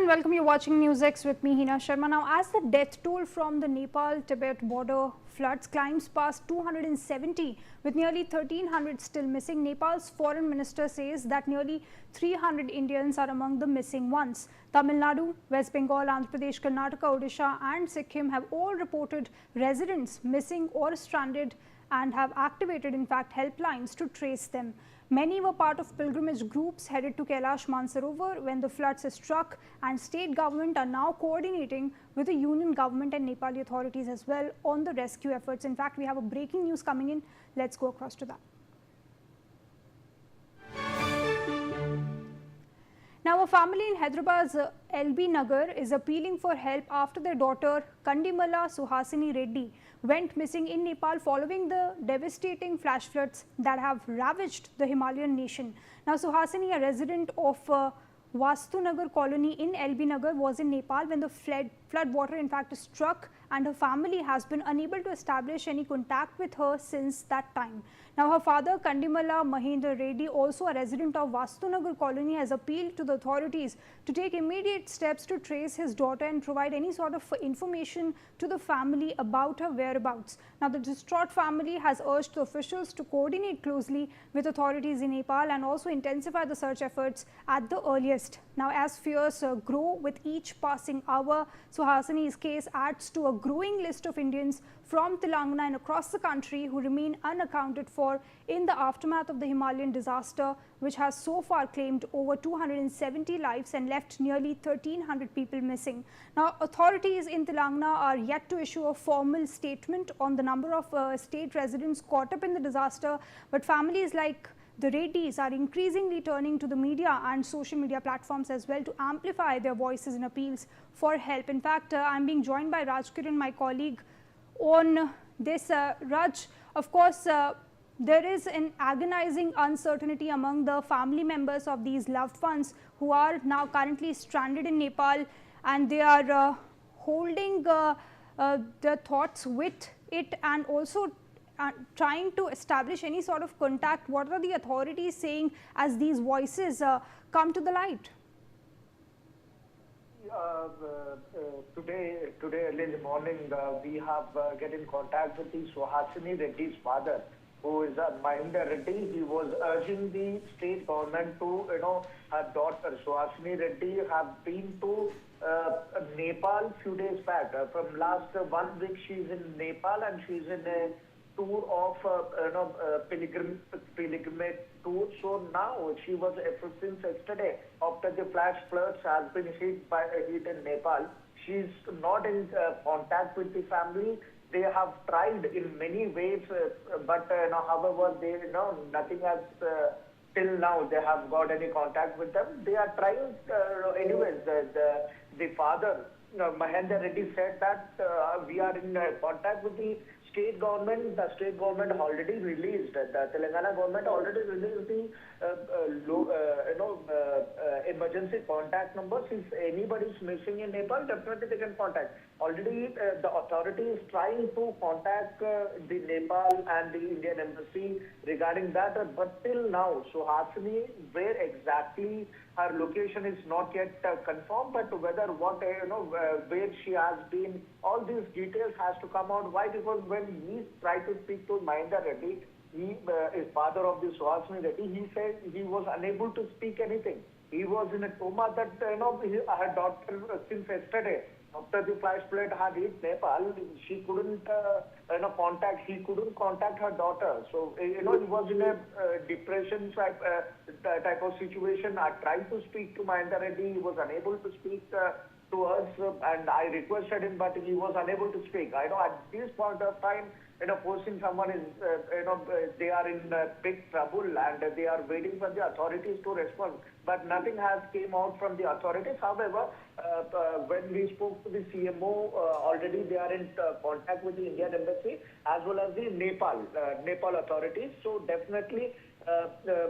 welcome. You're watching NewsX with me, Hina Sharma. Now, as the death toll from the Nepal-Tibet border floods climbs past 270, with nearly 1,300 still missing, Nepal's foreign minister says that nearly 300 Indians are among the missing ones. Tamil Nadu, West Bengal, Andhra Pradesh, Karnataka, Odisha and Sikkim have all reported residents missing or stranded and have activated, in fact, helplines to trace them. Many were part of pilgrimage groups headed to Kailash Mansarovar when the floods struck, and state government are now coordinating with the union government and Nepali authorities as well on the rescue efforts. In fact, we have a breaking news coming in. Let's go across to that. Now, a family in Hyderabad's LB Nagar is appealing for help after their daughter Kandimala Suhasini Reddy went missing in Nepal following the devastating flash floods that have ravaged the Himalayan nation. Now, Suhasini, a resident of Vastunagar colony in LB Nagar, was in Nepal when the flood water in fact struck, and her family has been unable to establish any contact with her since that time. Now, her father Kandimala Mahendra Reddy, also a resident of Vastunagar colony, has appealed to the authorities to take immediate steps to trace his daughter and provide any sort of information to the family about her whereabouts. Now, the distraught family has urged the officials to coordinate closely with authorities in Nepal and also intensify the search efforts at the earliest. Now, as fears grow with each passing hour, Suhasini's case adds to a growing list of Indians from Telangana and across the country who remain unaccounted for in the aftermath of the Himalayan disaster, which has so far claimed over 270 lives and left nearly 1,300 people missing. Now, authorities in Telangana are yet to issue a formal statement on the number of state residents caught up in the disaster, but families like the Reddys are increasingly turning to the media and social media platforms as well to amplify their voices and appeals for help. In fact, I'm being joined by Raj Kiran, my colleague, on this. Raj, of course, there is an agonizing uncertainty among the family members of these loved ones who are now currently stranded in Nepal, and they are holding their thoughts with it and also trying to establish any sort of contact. What are the authorities saying as these voices come to the light? Today early in the morning, we have get in contact with the Suhasini Reddy's father, who is Mahendra Reddy. He was urging the state government to, her daughter Suhasini Reddy have been to Nepal few days back. From last 1 week, she's in Nepal and she's in a tour of pilgrimage tour. So now she was since yesterday, after the flash floods has been hit in Nepal. She's not in contact with the family. They have tried in many ways, but however, nothing has till now. They have got any contact with them. They are trying anyways. The father Mahendra Reddy said that we are in contact with the state government. The state government already released, the Telangana government already released the emergency contact numbers. If anybody is missing in Nepal, definitely they can contact. Already the authority is trying to contact the Nepal and the Indian embassy regarding that, but till now, Suhasini, where exactly her location is not yet confirmed, but whether where she has been, all these details has to come out. Why? Because when we tried to speak to Mahendra Reddy, he is father of the Suhasini Reddy, he said he was unable to speak anything. He was in a coma that her daughter since yesterday, after the flash flood had hit Nepal, she couldn't contact. He couldn't contact her daughter. So he was in a depression type of situation. I tried to speak to Mahendra Reddy. He was unable to speak to us, and I requested him, but he was unable to speak. I know at this point of time, forcing someone is, they are in big trouble and they are waiting for the authorities to respond. But nothing has came out from the authorities. However, when we spoke to the CMO, already they are in contact with the Indian embassy as well as the Nepal authorities. So definitely,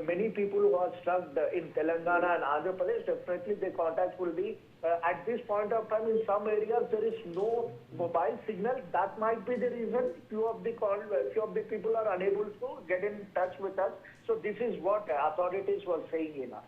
many people who are stuck in Telangana and Andhra Pradesh, definitely their contact will be at this point of time. In some areas there is no mobile signal. That might be the reason few of the people are unable to get in touch with us. So this is what authorities were saying enough.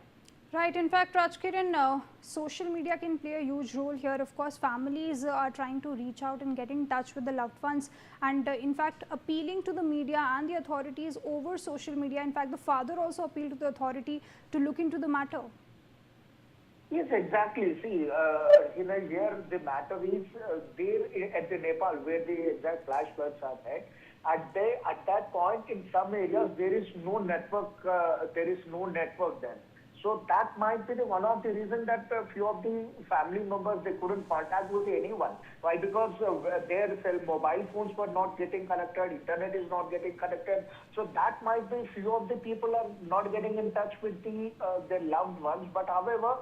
Right. In fact, Rajkiran, social media can play a huge role here. Of course, families are trying to reach out and get in touch with the loved ones, and in fact, appealing to the media and the authorities over social media. In fact, the father also appealed to the authority to look into the matter. Yes, exactly. See, here the matter is there at the Nepal where the exact flash floods are met. At that point, in some areas there is no network. There is no network then. So that might be one of the reasons that a few of the family members they couldn't contact with anyone. Why? Because their mobile phones were not getting connected, internet is not getting connected. So that might be few of the people are not getting in touch with their loved ones. But however,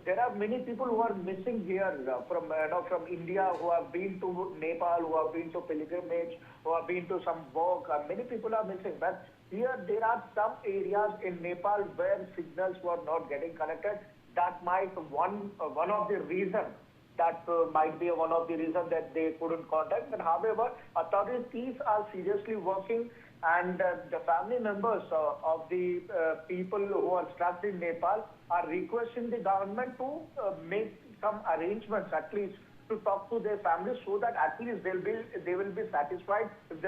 there are many people who are missing here from India who have been to Nepal, who have been to pilgrimage, who have been to some work. Many people are missing. But here there are some areas in Nepal where signals were not getting connected. That might one of the reasons. That might be one of the reasons that they couldn't contact. But however, authorities are seriously working, and the family members of the people who are stuck in Nepal are requesting the government to make some arrangements, at least to talk to their families, so that at least they will be satisfied if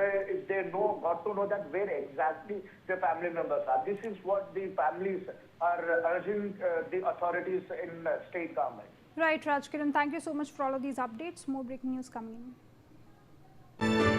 they got to know that where exactly the family members are. This is what the families are urging the authorities in state government. Right, Rajkiran. Thank you so much for all of these updates. More breaking news coming in.